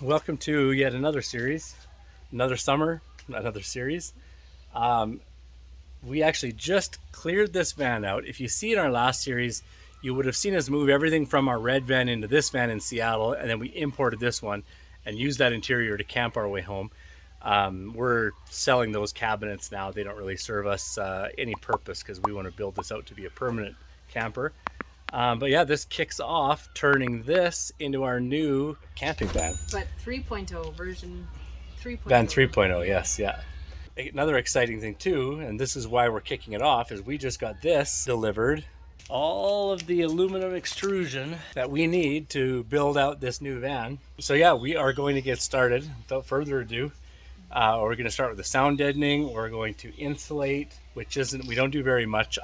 Welcome to yet another series, another summer, another series. Um, we actually just cleared this van out. If you see in our last series, you would have seen us move everything from our red van into this van in Seattle, and then we imported this one and used that interior to camp our way home. We're selling those cabinets now. They don't really serve us any purpose because we want to build this out to be a permanent camper. But yeah, this kicks off turning this into our new camping van. But 3.0 version 3.0. Van 3.0, yes, yeah. Another exciting thing too, and this is why we're kicking it off, is we just got this delivered. All of the aluminum extrusion that we need to build out this new van. So yeah, we are going to get started without further ado. We're going to start with the sound deadening. We're going to insulate, which isn't, we don't do very much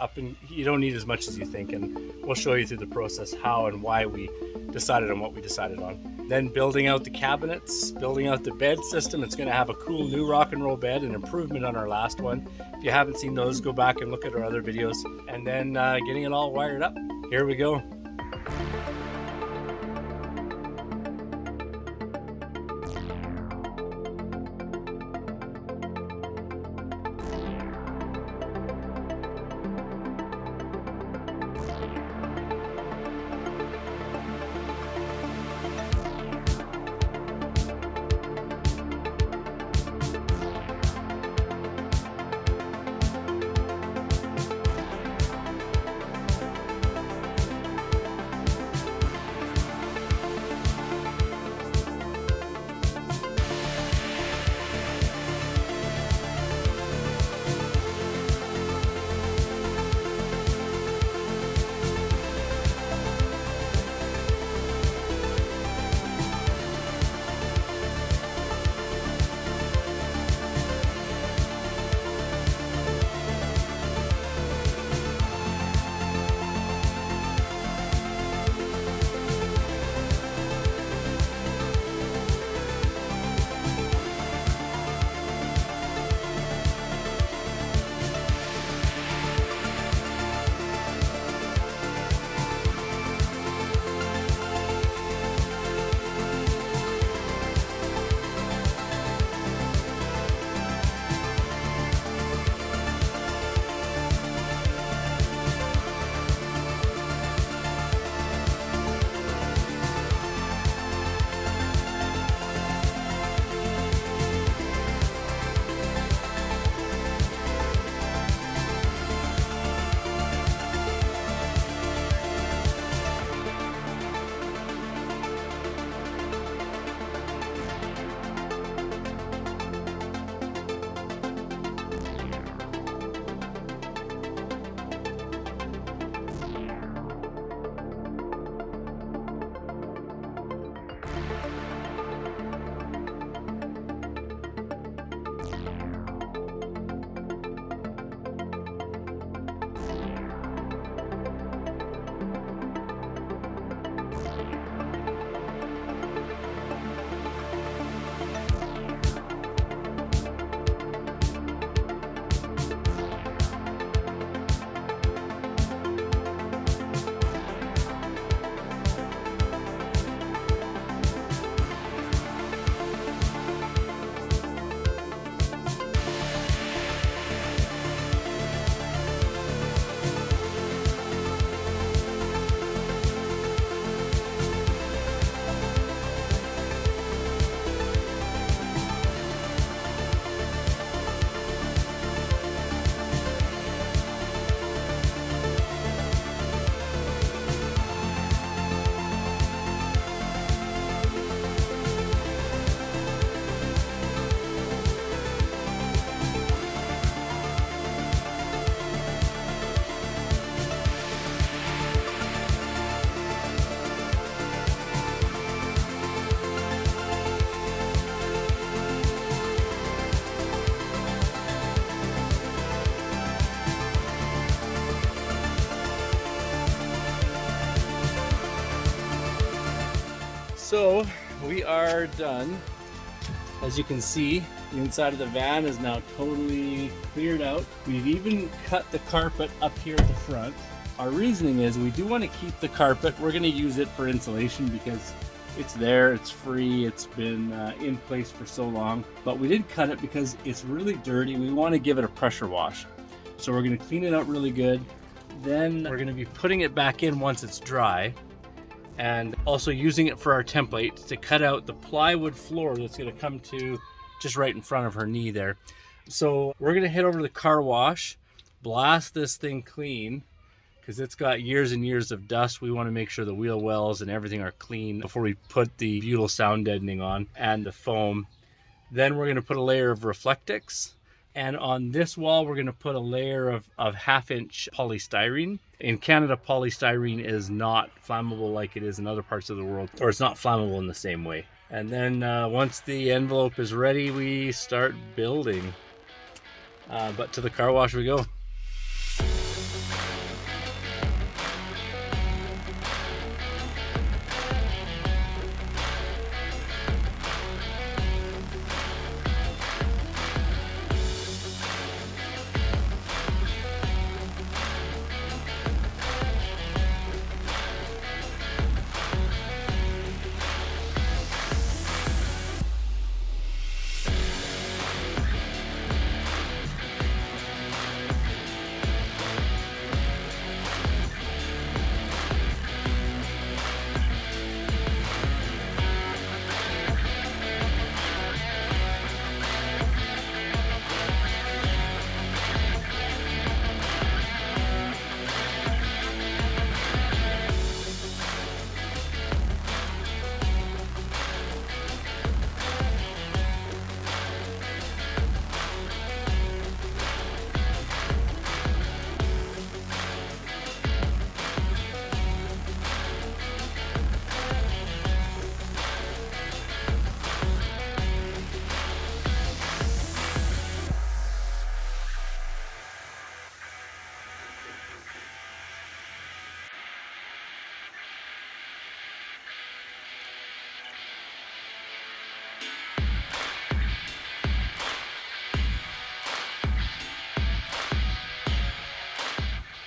you don't need as much as you think, and we'll show you through the process how and why we decided on what we decided on. Then building out the cabinets, building out the bed system. It's going to have a cool new rock and roll bed, an improvement on our last one. If you haven't seen those, go back and look at our other videos. And then getting it all wired up. Here we go. So we are done. As you can see, the inside of the van is now totally cleared out. We've even cut the carpet up here at the front. Our reasoning is we do want to keep the carpet. We're going to use it for insulation because It's there, it's free, it's been in place for so long, but we didn't cut it because it's really dirty. We want to give it a pressure wash. So we're going to clean it out really good. Then we're going to be putting it back in once it's dry, and also using it for our template to cut out the plywood floor that's going to come to just right in front of her knee there. So we're going to head over to the car wash, blast this thing clean, because it's got years and years of dust. We want to make sure the wheel wells and everything are clean before we put the butyl sound deadening on and the foam. Then we're going to put a layer of Reflectix. And on this wall, we're going to put a layer of 1/2-inch polystyrene. In Canada, polystyrene is not flammable like it is in other parts of the world, or it's not flammable in the same way. And then once the envelope is ready, we start building. But to the car wash we go.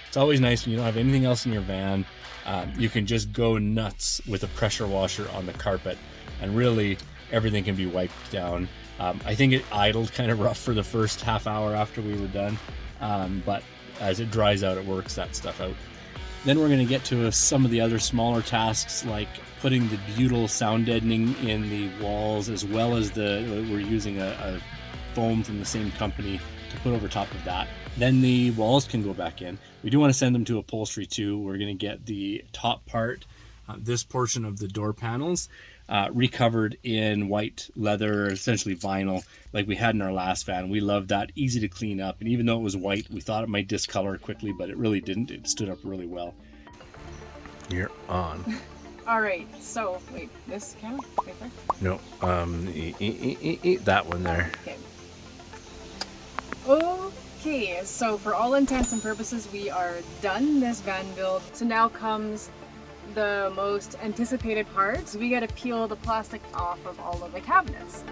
It's always nice when you don't have anything else in your van. You can just go nuts with a pressure washer on the carpet, and really everything can be wiped down. I think it idled kind of rough for the first half hour after we were done, but as it dries out, it works that stuff out. Then we're going to get to some of the other smaller tasks, like putting the butyl sound deadening in the walls, as well as we're using a foam from the same company to put over top of that. Then the walls can go back in. We do want to send them to upholstery too. We're going to get the top part, this portion of the door panels, recovered in white leather, essentially vinyl, like we had in our last van. We loved that, easy to clean up. And even though it was white, we thought it might discolor quickly, but it really didn't. It stood up really well. You're on. All right, so wait, this camera? Right there? No, that one there. Okay. Okay, so for all intents and purposes, we are done this van build. So now comes the most anticipated part. So we got to peel the plastic off of all of the cabinets.